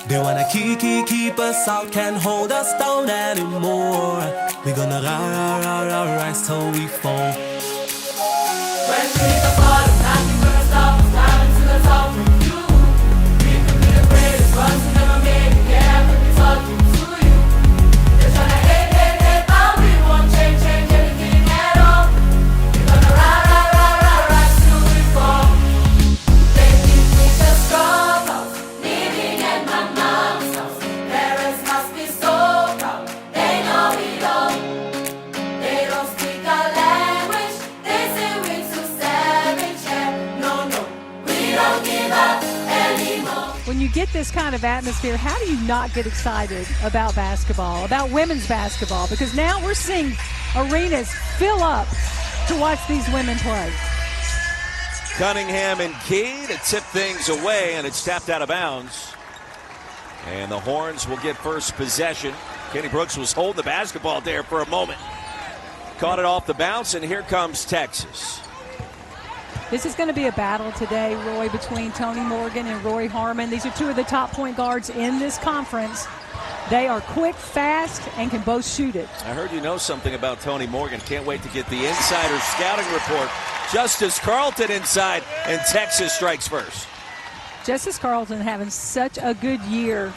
They wanna keep us out, can't hold us down anymore. We're gonna rise till we fall. When we hit the bottom, nothing gonna stop us. Climbing to the top with you. We could be the greatest ones who never made it. Yeah, but we're talking to you. They're tryna hate, but we won't change anything at all. We're gonna rise till we fall. They think we just drop out, living at my mom's house. Parents must be so proud, they know it all. They don't speak our language, they say we're too savage. Yeah, no, we don't give up anymore. When you get this kind of atmosphere, how do you not get excited about basketball, about women's basketball? Because now we're seeing arenas fill up to watch these women play. Cunningham and Key to tip things away, and it's tapped out of bounds. And the Horns will get first possession. Kenny Brooks was holding the basketball there for a moment. Caught it off the bounce, and here comes Texas. This is going to be a battle today, Roy, between Tony Morgan and Rori Harmon. These are two of the top point guards in this conference. They are quick, fast, and can both shoot it. I heard you know something about Tony Morgan. Can't wait to get the insider scouting report. Justice Carlton inside, and Texas strikes first. Justice Carlton having such a good year.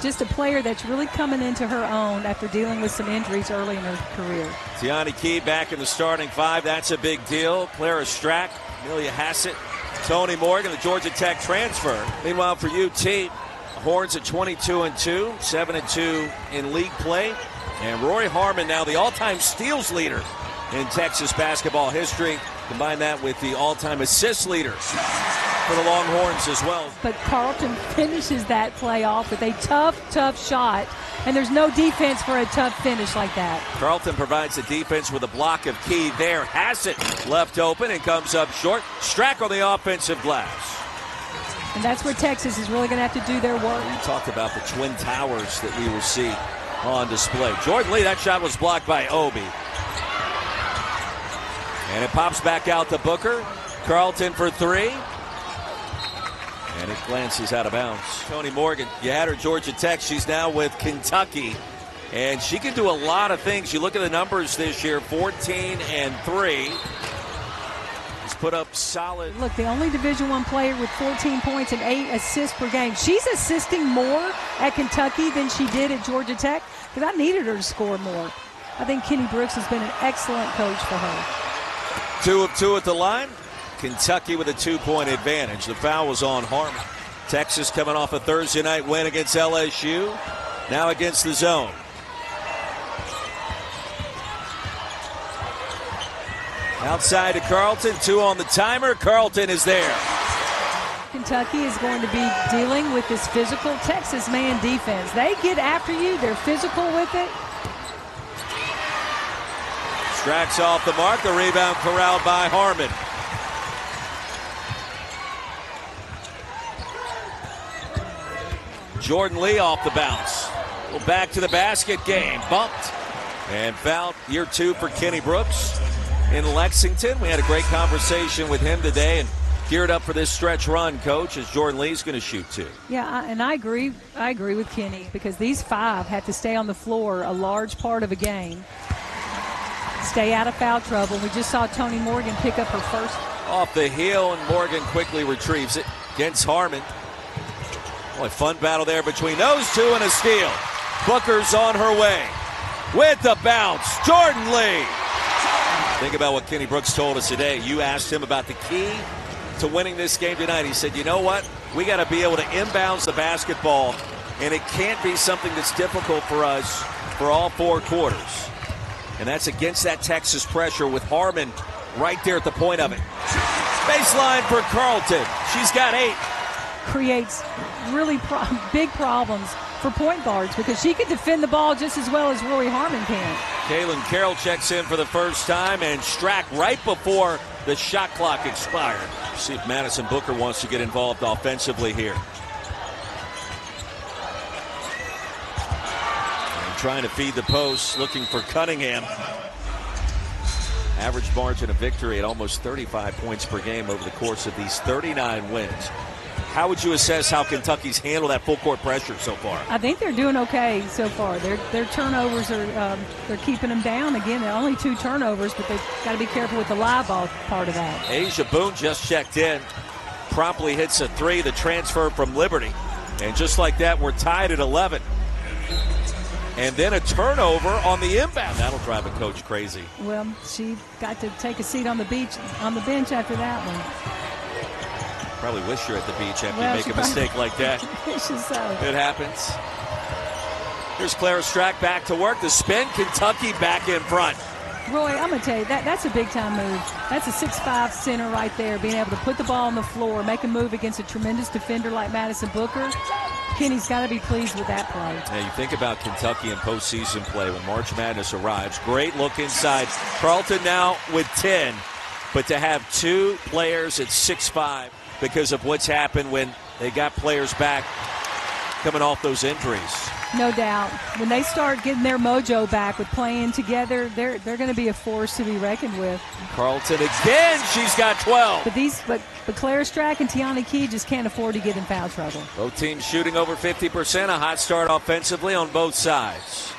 Just a player that's really coming into her own after dealing with some injuries early in her career. Tiani Key back in the starting five. That's a big deal. Clara Strack, Amelia Hassett, Tony Morgan, the Georgia Tech transfer. Meanwhile, for UT, Horns at 22-2, 7-2 in league play. And Rori Harmon now the all-time steals leader in Texas basketball history. Combine that with the all-time assist leader for the Longhorns as well. But Carlton finishes that play off with a tough shot. And there's no defense for a tough finish like that. Carlton provides the defense with a block of Key there. Hassett left open and comes up short. Strack on the offensive glass. And that's where Texas is really going to have to do their work. We talked about the Twin Towers that we will see on display. Jordan Lee, that shot was blocked by Obi. And it pops back out to Booker. Carlton for three. And it glances out of bounds. Tony Morgan, you had her Georgia Tech. She's now with Kentucky. And she can do a lot of things. You look at the numbers this year, 14-3. She's put up solid. Look, the only Division I player with 14 points and 8 assists per game. She's assisting more at Kentucky than she did at Georgia Tech because I needed her to score more. I think Kenny Brooks has been an excellent coach for her. 2 of 2 at the line. Kentucky with a 2-point advantage. The foul was on Harmon. Texas coming off a Thursday night win against LSU. Now against the zone. Outside to Carlton. 2 on the timer. Carlton is there. Kentucky is going to be dealing with this physical Texas man defense. They get after you. They're physical with it. Strack's off the mark. The rebound corralled by Harmon. Jordan Lee off the bounce. Well, back to the basket game. Bumped and fouled. Year 2 for Kenny Brooks in Lexington. We had a great conversation with him today and geared up for this stretch run, Coach, as Jordan Lee's going to shoot 2. Yeah, and I agree with Kenny because these 5 have to stay on the floor a large part of a game. Stay out of foul trouble. We just saw Tony Morgan pick up her first. Off the heel, and Morgan quickly retrieves it against Harmon. Boy, fun battle there between those two and a steal. Booker's on her way with the bounce. Jordan Lee. Think about what Kenny Brooks told us today. You asked him about the key to winning this game tonight. He said, you know what? We got to be able to inbounds the basketball, and it can't be something that's difficult for us for all 4 quarters. And that's against that Texas pressure with Harmon right there at the point of it. Baseline for Carlton. She's got 8. Creates really big problems for point guards because she can defend the ball just as well as Rori Harmon can. Kaylin Carroll checks in for the first time, and Strack right before the shot clock expired. See if Madison Booker wants to get involved offensively here. Trying to feed the post, looking for Cunningham. Average margin of victory at almost 35 points per game over the course of these 39 wins. How would you assess how Kentucky's handled that full court pressure so far? I think they're doing okay so far. Their turnovers are they're keeping them down. Again, they're only 2 turnovers, but they've got to be careful with the live ball part of that. Asia Boone just checked in, promptly hits a 3, the transfer from Liberty. And just like that, we're tied at 11. And then a turnover on the inbound. That'll drive a coach crazy. Well, she got to take a seat on the bench after that one. Probably wish you're at the beach after you make a mistake like that. It happens. Here's Clara Strack back to work. The spin, Kentucky back in front. Roy, I'm going to tell you, that's a big-time move. That's a 6'5" center right there, being able to put the ball on the floor, make a move against a tremendous defender like Madison Booker. Kenny's got to be pleased with that play. Yeah, you think about Kentucky in postseason play when March Madness arrives. Great look inside. Carlton now with 10, but to have 2 players at 6'5" because of what's happened when they got players back coming off those injuries. No doubt. When they start getting their mojo back with playing together, they're going to be a force to be reckoned with. Carlton again. She's got 12. But Clara Strack and Tiana Key just can't afford to get in foul trouble. Both teams shooting over 50%. A hot start offensively on both sides.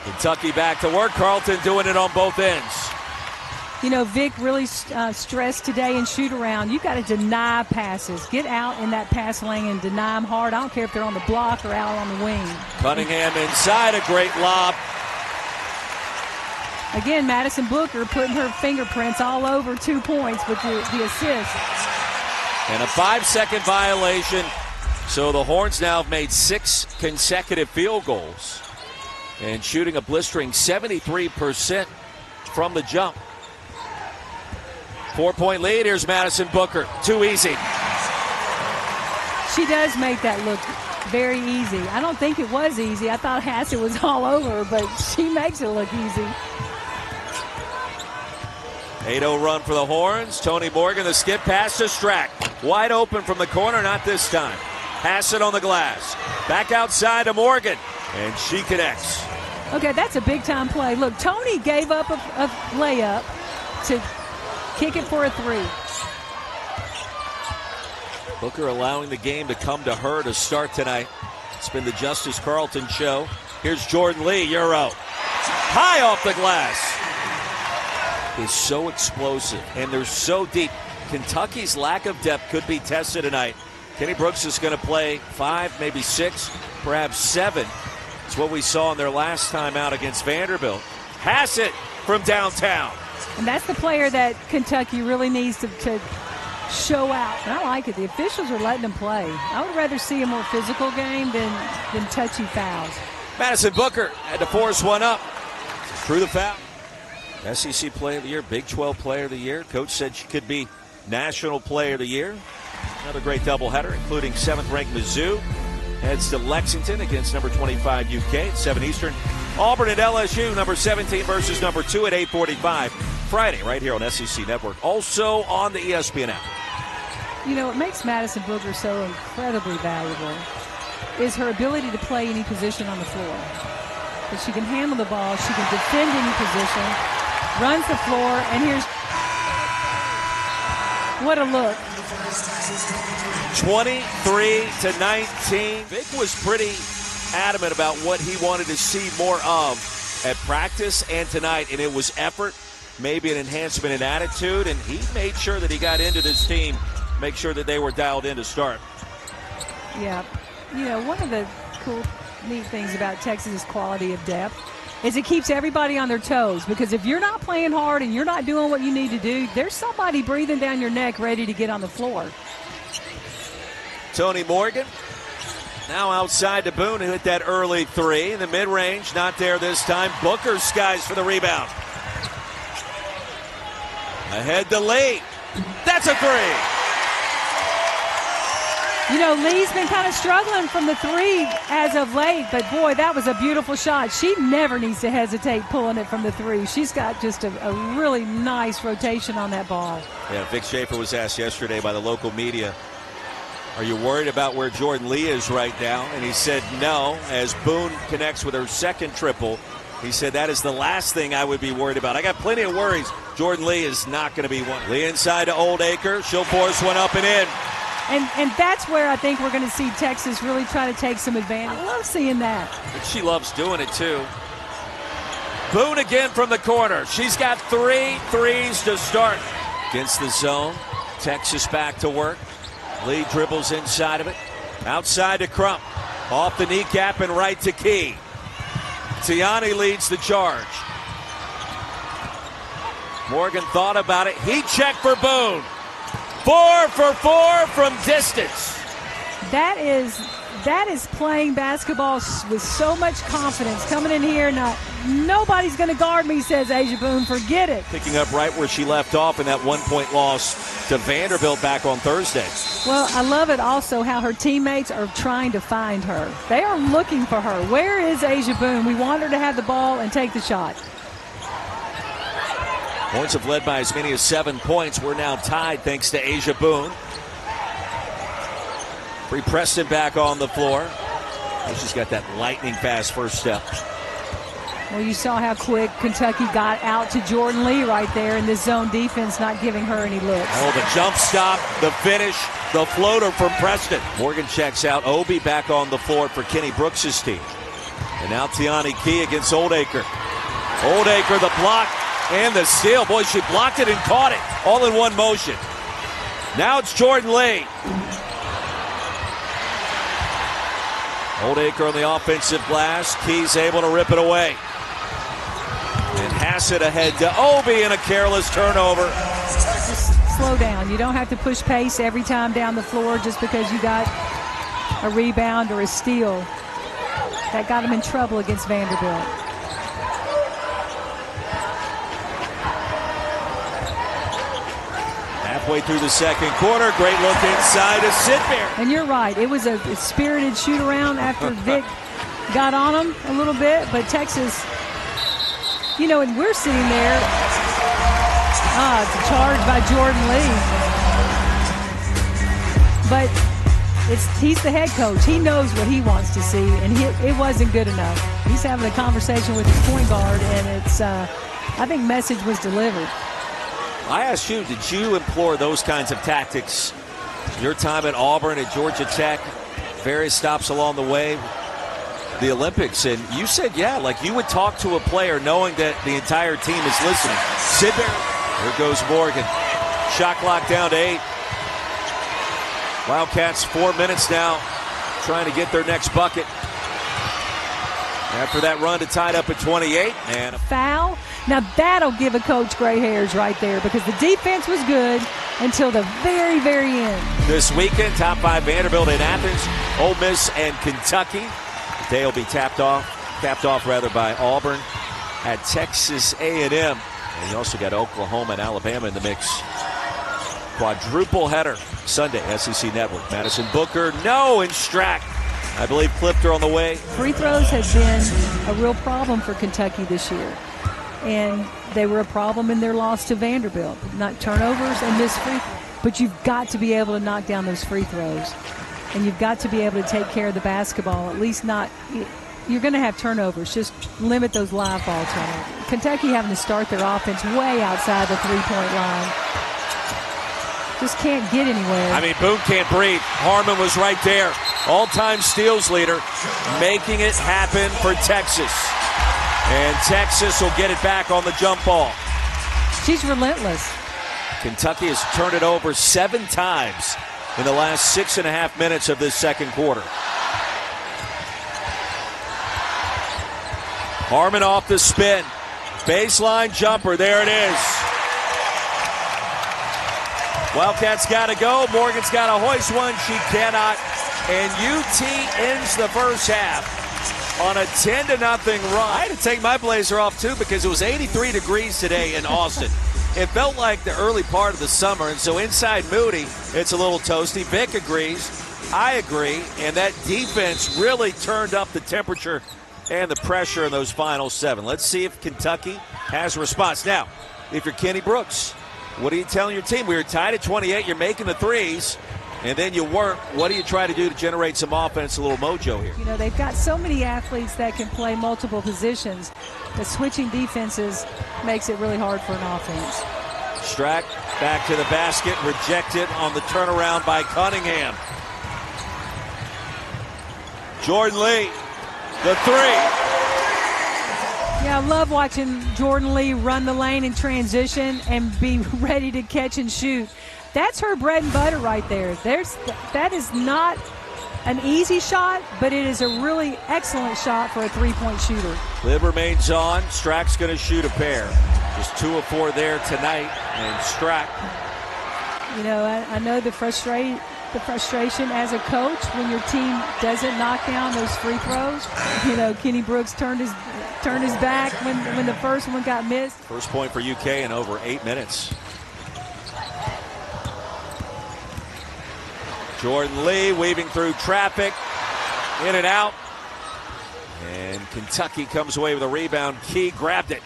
Kentucky back to work. Carlton doing it on both ends. You know, Vic really stressed today in shoot-around. You've got to deny passes. Get out in that pass lane and deny them hard. I don't care if they're on the block or out on the wing. Cunningham inside, a great lob. Again, Madison Booker putting her fingerprints all over 2 points with the assist. And a 5-second violation. So the Horns now have made 6 consecutive field goals and shooting a blistering 73% from the jump. 4-point lead. Here's Madison Booker. Too easy. She does make that look very easy. I don't think it was easy. I thought Hassett was all over, but she makes it look easy. 8-0 run for the Horns. Tony Morgan, the skip pass to Strack. Wide open from the corner, not this time. Hassett on the glass. Back outside to Morgan, and she connects. Okay, that's a big-time play. Look, Tony gave up a layup to kick it for a 3. Booker allowing the game to come to her to start tonight. It's been the Justice Carlton show. Here's Jordan Lee, Euro. High off the glass. Is so explosive, and they're so deep. Kentucky's lack of depth could be tested tonight. Kenny Brooks is going to play 5, maybe 6, perhaps 7. It's what we saw in their last time out against Vanderbilt. Hassett from downtown. And that's the player that Kentucky really needs to show out. And I like it. The officials are letting them play. I would rather see a more physical game than touchy fouls. Madison Booker had to force one up. Through the foul. SEC Player of the Year, Big 12 Player of the Year. Coach said she could be National Player of the Year. Another great doubleheader, including 7th-ranked Mizzou. Heads to Lexington against number 25 UK at 7 Eastern. Auburn at LSU, number 17 versus number 2 at 8:45. Friday, right here on SEC Network. Also on the ESPN app. You know, what makes Madison Booker so incredibly valuable is her ability to play any position on the floor. But she can handle the ball. She can defend any position. Runs the floor. And here's... What a look. 23-19. Vic was pretty adamant about what he wanted to see more of at practice and tonight, and it was effort, maybe an enhancement in attitude, and he made sure that he got into this team, make sure that they were dialed in to start. Yeah. You know, one of the cool, neat things about Texas's quality of depth is it keeps everybody on their toes, because if you're not playing hard and you're not doing what you need to do, there's somebody breathing down your neck ready to get on the floor. Tony Morgan now outside to Boone, who hit that early 3. In the mid-range, not there this time. Booker skies for the rebound. Ahead to Lee. That's a 3. You know, Lee's been kind of struggling from the 3 as of late, but boy, that was a beautiful shot. She never needs to hesitate pulling it from the 3. She's got just a really nice rotation on that ball. Yeah, Vic Schaefer was asked yesterday by the local media, are you worried about where Jordan Lee is right now? And he said no. As Boone connects with her second triple, he said that is the last thing I would be worried about. I got plenty of worries. Jordan Lee is not going to be one. Lee inside to Oldacre. She'll force one up and in. And that's where I think we're going to see Texas really try to take some advantage. I love seeing that. And she loves doing it, too. Boone again from the corner. She's got 3 threes to start. Against the zone. Texas back to work. Lee dribbles inside of it. Outside to Crump. Off the kneecap and right to Key. Tiani leads the charge. Morgan thought about it. He checked for Boone. 4 for 4 from distance. That is playing basketball with so much confidence. Coming in here, nobody's going to guard me, says Asia Boone. Forget it. Picking up right where she left off in that 1-point loss to Vanderbilt back on Thursday. Well, I love it also how her teammates are trying to find her. They are looking for her. Where is Asia Boone? We want her to have the ball and take the shot. Horns have led by as many as 7 points. We're now tied thanks to Asia Boone. Bree Preston back on the floor. She's got that lightning fast first step. Well, you saw how quick Kentucky got out to Jordan Lee right there in this zone defense, not giving her any looks. Oh, the jump stop, the finish, the floater from Preston. Morgan checks out. Obi back on the floor for Kenny Brooks' team. And now Tiani Key against Oldacre. Oldacre, the block and the steal. Boy, she blocked it and caught it all in one motion. Now it's Jordan Lee. Oldacre on the offensive glass. Key's able to rip it away. And Hassett ahead to Obi and a careless turnover. Just slow down. You don't have to push pace every time down the floor just because you got a rebound or a steal. That got him in trouble against Vanderbilt. Halfway through the second quarter, great look inside to Sidbear. And you're right. It was a spirited shoot around after Vic got on him a little bit. But Texas, and we're sitting there. It's a charge by Jordan Lee. But he's the head coach. He knows what he wants to see, and it wasn't good enough. He's having a conversation with his point guard, and I think message was delivered. I asked you, did you employ those kinds of tactics? Your time at Auburn, at Georgia Tech, various stops along the way, the Olympics, and you said, yeah, like you would talk to a player knowing that the entire team is listening. Sidbear, here goes Morgan. Shot clock down to 8. Wildcats 4 minutes now, trying to get their next bucket. After that run to tie it up at 28. And a foul. Now that'll give a coach gray hairs right there because the defense was good until the very, very end. This weekend, top 5 Vanderbilt in Athens, Ole Miss and Kentucky. The day will be capped off by Auburn at Texas A&M. And you also got Oklahoma and Alabama in the mix. Quadruple header Sunday, SEC Network. Madison Booker, no, and Strack, I believe, clipped her on the way. Free throws have been a real problem for Kentucky this year. And they were a problem in their loss to Vanderbilt. Not turnovers and missed free throws. But you've got to be able to knock down those free throws. And you've got to be able to take care of the basketball. At least not – you're going to have turnovers. Just limit those live ball turnovers. Kentucky having to start their offense way outside the three-point line. Just can't get anywhere. I mean, Boone can't breathe. Harmon was right there. All-time steals leader, making it happen for Texas. And Texas will get it back on the jump ball. She's relentless. Kentucky has turned it over 7 times in the last 6.5 minutes of this second quarter. Harmon off the spin. Baseline jumper. There it is. Wildcats got to go. Morgan's got to hoist one. She cannot. And UT ends the first half on a 10-0 run. I had to take my blazer off, too, because it was 83 degrees today in Austin. It felt like the early part of the summer, and so inside Moody, it's a little toasty. Vic agrees. I agree. And that defense really turned up the temperature and the pressure in those final 7. Let's see if Kentucky has a response. Now, if you're Kenny Brooks, what are you telling your team? We were tied at 28. You're making the threes. And then you weren't. What do you try to do to generate some offense, a little mojo here? They've got so many athletes that can play multiple positions. The switching defenses makes it really hard for an offense. Strack back to the basket, rejected on the turnaround by Cunningham. Jordan Lee, the three. Yeah, I love watching Jordan Lee run the lane in transition and be ready to catch and shoot. That's her bread and butter right there. That is not an easy shot, but it is a really excellent shot for a three-point shooter. Lib remains on. Strack's going to shoot a pair. Just 2 of 4 there tonight, and Strack. You know, I know the frustration as a coach when your team doesn't knock down those free throws. You know, Kenny Brooks turned his back when the first one got missed. First point for UK in over 8 minutes. Jordan Lee weaving through traffic, in and out. And Kentucky comes away with a rebound. Key grabbed it.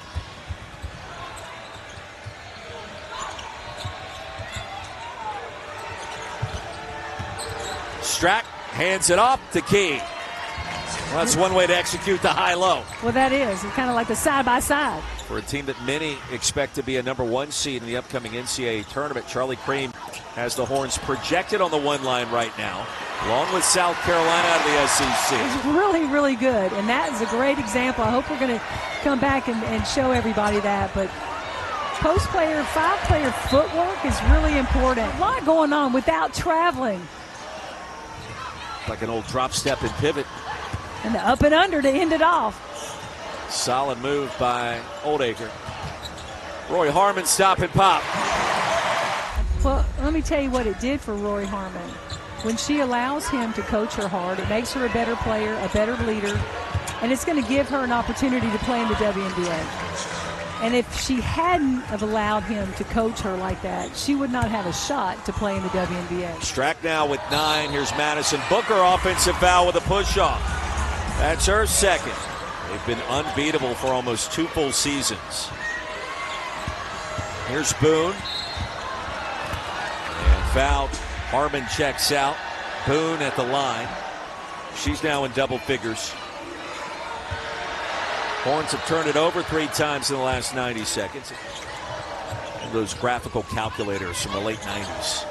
Strack hands it off to Key. Well, that's one way to execute the high-low. Well, that is. It's kind of like the side-by-side. For a team that many expect to be a #1 seed in the upcoming NCAA tournament, Charlie Cream has the Horns projected on the 1 line right now, along with South Carolina out of the SEC. It's really, really good, and that is a great example. I hope we're going to come back and show everybody that. But post-player, 5-player footwork is really important. A lot going on without traveling. Like an old drop step and pivot. And the up and under to end it off. Solid move by Oldacre. Rori Harmon stop and pop. Well, let me tell you what it did for Rori Harmon. When she allows him to coach her hard, it makes her a better player, a better leader, and it's going to give her an opportunity to play in the WNBA. And if she hadn't have allowed him to coach her like that, she would not have a shot to play in the WNBA. Strack now with 9. Here's Madison Booker, offensive foul with a push-off. That's her second. They've been unbeatable for almost 2 full seasons. Here's Boone. And fouled. Harmon checks out. Boone at the line. She's now in double figures. Horns have turned it over 3 times in the last 90 seconds. One of those graphical calculators from the late 90s.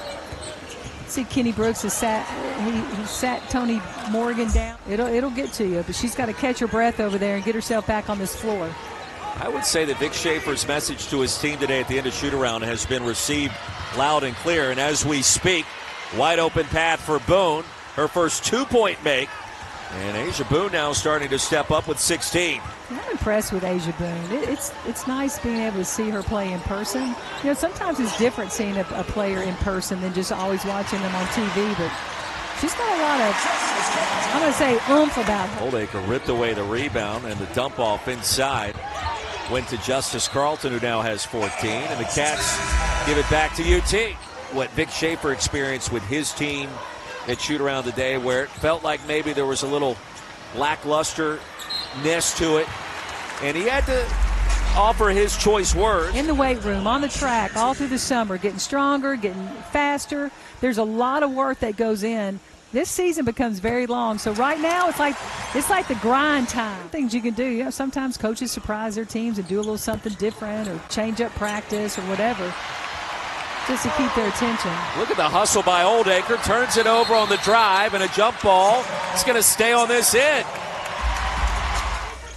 See, Kenny Brooks has sat Tony Morgan down. It'll get to you, but she's got to catch her breath over there and get herself back on this floor. I would say that Vic Schaefer's message to his team today at the end of shoot-around has been received loud and clear. And as we speak, wide open path for Boone, her first 2-point make. And Asia Boone now starting to step up with 16. I'm impressed with Asia Boone. It's nice being able to see her play in person. You know, sometimes it's different seeing a player in person than just always watching them on TV, but she's got a lot of, I'm going to say, oomph about her. Oldacre ripped away the rebound, and the dump off inside went to Justice Carlton, who now has 14, and the Cats give it back to UT. What Vic Schaefer experienced with his team at shoot-around today, where it felt like maybe there was a little lackluster-ness to it, and he had to offer his choice words. In the weight room, on the track, all through the summer, getting stronger, getting faster. There's a lot of work that goes in. This season becomes very long, so right now it's like the grind time. Things you can do. You know, sometimes coaches surprise their teams and do a little something different or change up practice or whatever, just to keep their attention. Look at the hustle by Oldacre. Turns it over on the drive, and a jump ball. It's going to stay on this end.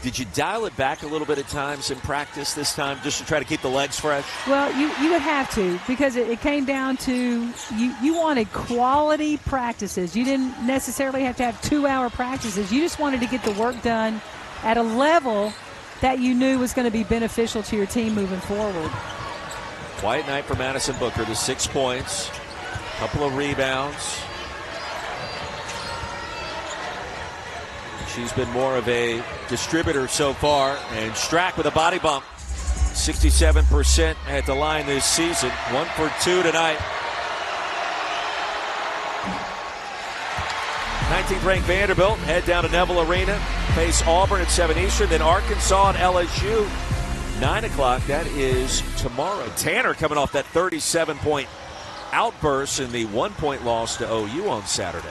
Did you dial it back a little bit at times in practice this time just to try to keep the legs fresh? Well, you would have to, because it came down to you wanted quality practices. You didn't necessarily have to have 2-hour practices. You just wanted to get the work done at a level that you knew was going to be beneficial to your team moving forward. Quiet night for Madison Booker, the 6 points, a couple of rebounds. She's been more of a distributor so far, and Strack with a body bump. 67% at the line this season, 1 for 2 tonight. 19th ranked Vanderbilt head down to Neville Arena, face Auburn at 7 Eastern, then Arkansas and LSU. 9 o'clock, that is tomorrow. Tanner coming off that 37-point outburst in the 1-point loss to OU on Saturday.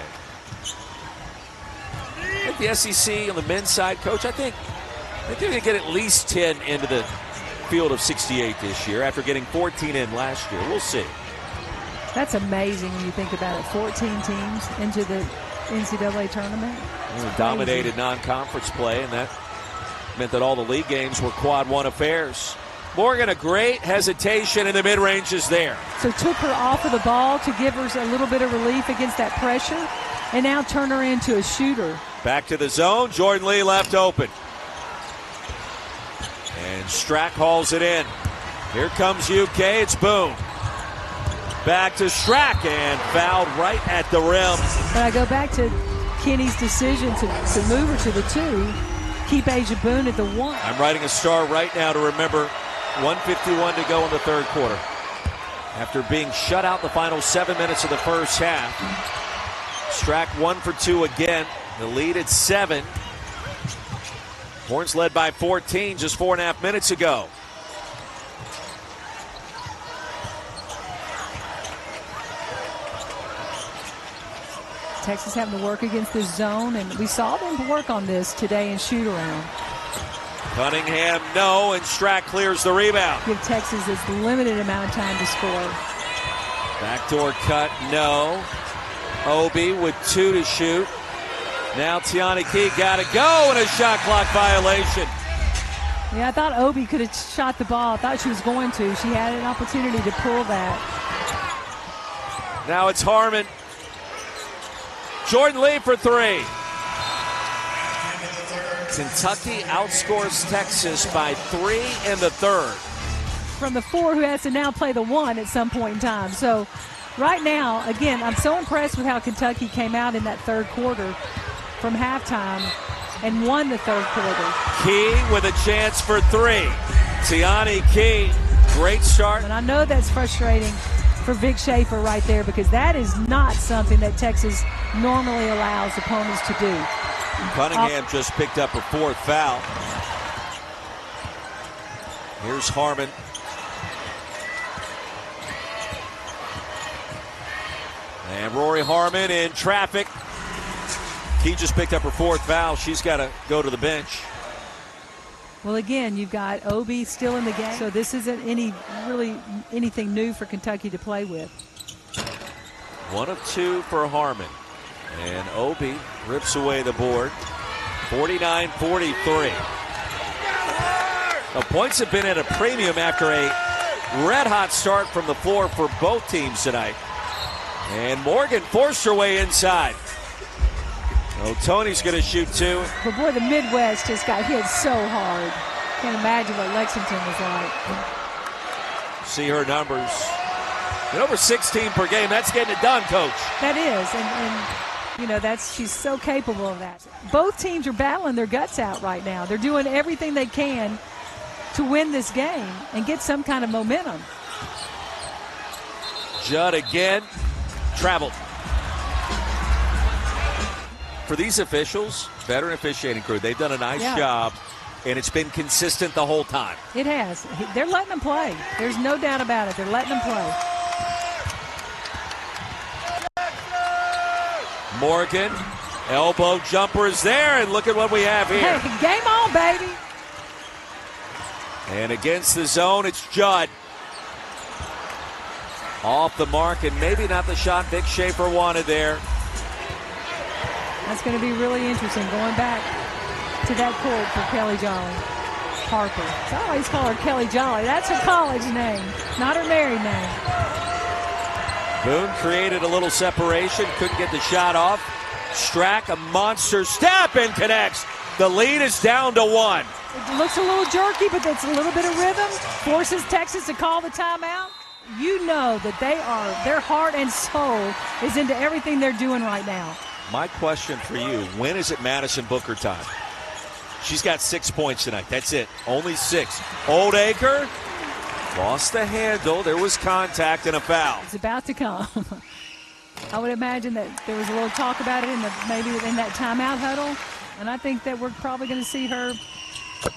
I think the SEC on the men's side, Coach, I think they're going to get at least 10 into the field of 68 this year after getting 14 in last year. We'll see. That's amazing when you think about it. 14 teams into the NCAA tournament. Dominated non-conference play, and that meant that all the league games were quad one affairs. Morgan, a great hesitation in the mid-range is there. So took her off of the ball to give her a little bit of relief against that pressure, and now turn her into a shooter. Back to the zone. Jordan Lee left open. And Strack hauls it in. Here comes UK. It's Boone. Back to Strack and fouled right at the rim. But I go back to Kenny's decision to move her to the 2, keep Asia Boone at the 1. I'm writing a star right now to remember 1:51 to go in the third quarter. After being shut out the final 7 minutes of the first half, Strack 1 for 2 again. The lead at 7. Horns led by 14 just 4.5 minutes ago. Texas having to work against this zone, and we saw them work on this today in shoot around. Cunningham, no, and Strack clears the rebound. Give Texas this limited amount of time to score. Backdoor cut, no. Obi with 2 to shoot. Now Tiani Key got to go, and a shot clock violation. Yeah, I thought Obi could have shot the ball. I thought she was going to. She had an opportunity to pull that. Now it's Harmon. Jordan Lee for 3. Kentucky outscores Texas by 3 in the third. From the 4, who has to now play the 1 at some point in time. So right now, again, I'm so impressed with how Kentucky came out in that third quarter from halftime and won the third quarter. Key with a chance for 3. Tiani Key, great start. And I know that's frustrating for Vic Schaefer right there, because that is not something that Texas normally allows opponents to do. Cunningham just picked up her 4th foul. Here's Harmon. And Rori Harmon in traffic. Key just picked up her 4th foul. She's got to go to the bench. Well, again, you've got Obi still in the game, so this isn't anything new for Kentucky to play with. 1 of 2 for Harmon. And Obi rips away the board. 49-43. The points have been at a premium after a red-hot start from the floor for both teams tonight. And Morgan forced her way inside. Oh, Tony's going to shoot 2. But boy, the Midwest just got hit so hard. Can't imagine what Lexington was like. See her numbers. And over 16 per game. That's getting it done, Coach. That is, and you know, she's so capable of that. Both teams are battling their guts out right now. They're doing everything they can to win this game and get some kind of momentum. Judd again. Traveled. For these officials, veteran officiating crew, they've done a nice job, and it's been consistent the whole time. It has. They're letting them play. There's no doubt about it. They're letting them play. Morgan, elbow jumper is there, and look at what we have here. Hey, game on, baby. And against the zone, it's Judd. Off the mark, and maybe not the shot Vic Schaefer wanted there. That's going to be really interesting, going back to that court for Kelly Jolly. Harper. So I always call her Kelly Jolly. That's her college name, not her married name. Boone created a little separation, couldn't get the shot off. Strack, a monster step, and connects. The lead is down to 1. It looks a little jerky, but that's a little bit of rhythm. Forces Texas to call the timeout. You know that their heart and soul is into everything they're doing right now. My question for you, when is it Madison Booker time? She's got 6 points tonight. That's it. Only 6. Oldacre lost the handle. There was contact and a foul. It's about to come. I would imagine that there was a little talk about it maybe in that timeout huddle. And I think that we're probably going to see her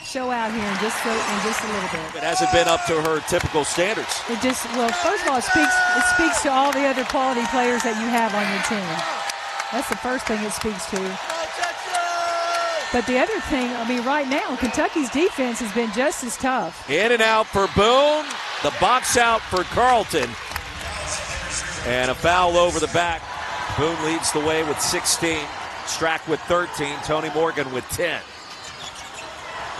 show out here in just a little bit. It hasn't been up to her typical standards. First of all, it speaks to all the other quality players that you have on your team. That's the first thing it speaks to. But the other thing, I mean, right now, Kentucky's defense has been just as tough. In and out for Boone. The box out for Carlton. And a foul over the back. Boone leads the way with 16. Strack with 13. Tony Morgan with 10.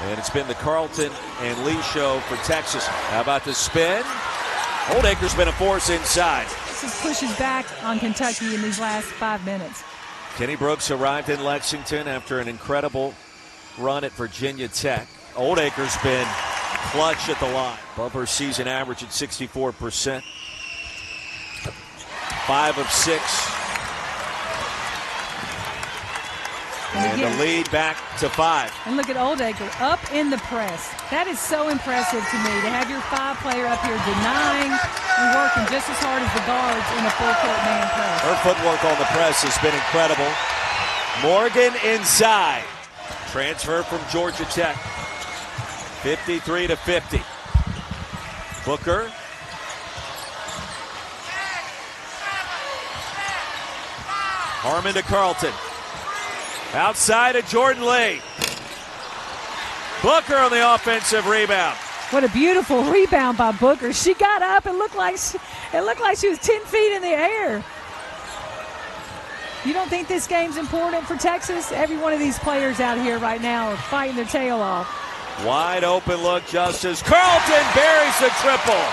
And it's been the Carlton and Lee show for Texas. How about the spin? Oldacre's been a force inside. This pushes back on Kentucky in these last 5 minutes. Kenny Brooks arrived in Lexington after an incredible run at Virginia Tech. Oldacre's been clutch at the line. Above her season average at 64%. 5 of 6. And the lead back to 5. And look at Oldacre up in the press. That is so impressive to me to have your 5-player up here denying and working just as hard as the guards in a full-court man press. Her footwork on the press has been incredible. Morgan inside. Transfer from Georgia Tech. 53-50. Booker. Harmon to Carlton. Outside of Jordan Lee. Booker on the offensive rebound. What a beautiful rebound by Booker. She got up and looked like she was 10 feet in the air. You don't think this game's important for Texas? Every one of these players out here right now are fighting their tail off. Wide open look just as Carlton buries the triple.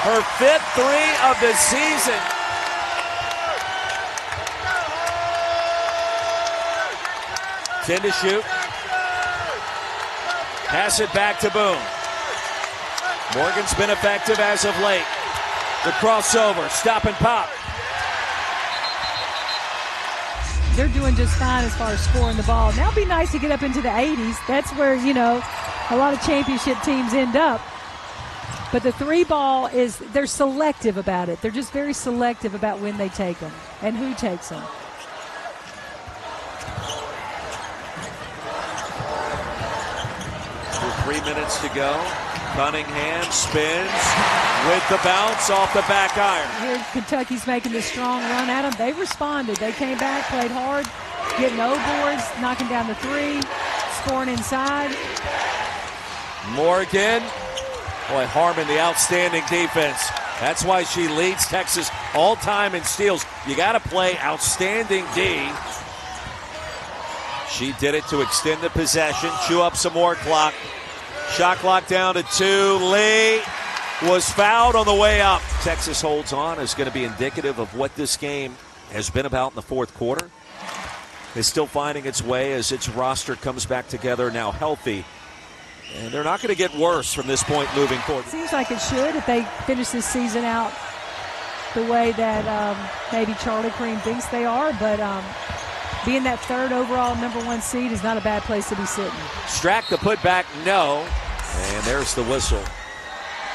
Her 5th 3 of the season. In to shoot. Pass it back to Boone. Morgan's been effective as of late. The crossover, stop and pop. They're doing just fine as far as scoring the ball. Now it'd be nice to get up into the 80s. That's where, you know, a lot of championship teams end up. But the 3-ball they're selective about it. They're just very selective about when they take them and who takes them. 3 minutes to go. Cunningham spins with the bounce off the back iron. Here Kentucky's making this strong run at them. They responded. They came back, played hard, getting O boards, knocking down the 3, scoring inside. Morgan. Boy, Harmon, the outstanding defense. That's why she leads Texas all-time in steals. You got to play outstanding D. She did it to extend the possession, chew up some more clock. Shot clock down to 2. Lee was fouled on the way up. Texas holds on. Is going to be indicative of what this game has been about in the fourth quarter. Is still finding its way as its roster comes back together, now healthy. And they're not going to get worse from this point moving forward. Seems like it should if they finish this season out the way that maybe Charlie Cream thinks they are. But being that 3rd overall #1 seed is not a bad place to be sitting. Strack the putback, no. And there's the whistle.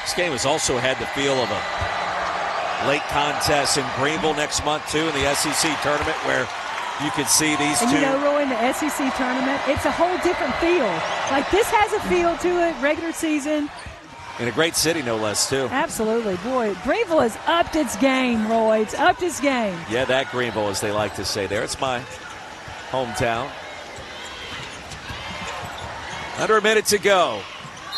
This game has also had the feel of a late contest in Greenville next month, too, in the SEC tournament, where you could see these and two. You know, Roy, in the SEC tournament, it's a whole different feel. Like, this has a feel to it, regular season. In a great city, no less, too. Absolutely. Boy, Greenville has upped its game, Roy. It's upped its game. Yeah, that Greenville, as they like to say there. It's my hometown. Under a minute to go.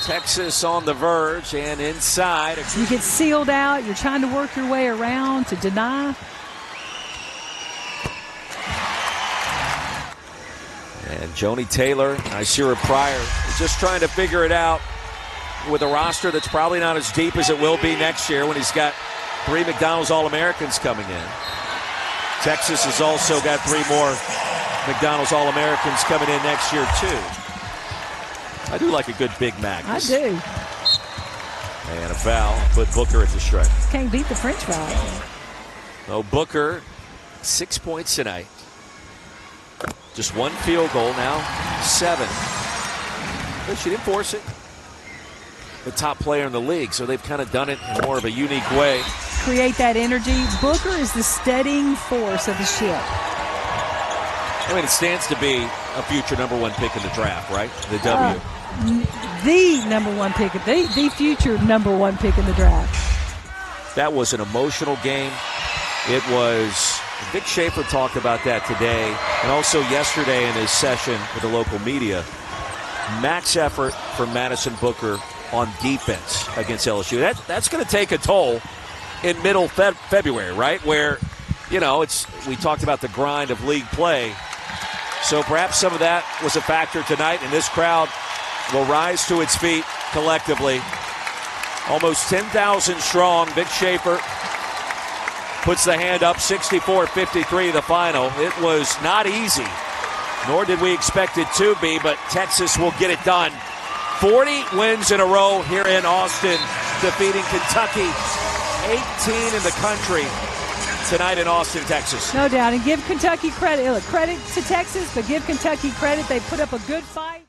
Texas on the verge and inside. You get sealed out. You're trying to work your way around to deny. And Joni Taylor, Isira Pryor, just trying to figure it out with a roster that's probably not as deep as it will be next year when he's got 3 McDonald's All-Americans coming in. Texas has also got 3 more McDonald's All-Americans coming in next year, too. I do like a good Big Mac. I do. And a foul. Put Booker at the strike. Can't beat the French fry. Oh, Booker, 6 points tonight. Just 1 field goal now, 7. But she didn't force it. The top player in the league, so they've kind of done it in more of a unique way. Create that energy. Booker is the steadying force of the ship. I mean, it stands to be a future #1 pick in the draft, right? The W. The #1 pick, the future #1 pick in the draft. That was an emotional game. It was Vic Schaefer talked about that today and also yesterday in his session with the local media. Max effort from Madison Booker on defense against LSU. That's going to take a toll in middle February, right? Where, we talked about the grind of league play. So perhaps some of that was a factor tonight, and this crowd will rise to its feet collectively. Almost 10,000 strong. Vic Schaefer puts the hand up, 64-53 the final. It was not easy, nor did we expect it to be, but Texas will get it done. 40 wins in a row here in Austin, defeating Kentucky, 18 in the country tonight in Austin, Texas. No doubt, and give Kentucky credit. Look, credit to Texas, but give Kentucky credit. They put up a good fight.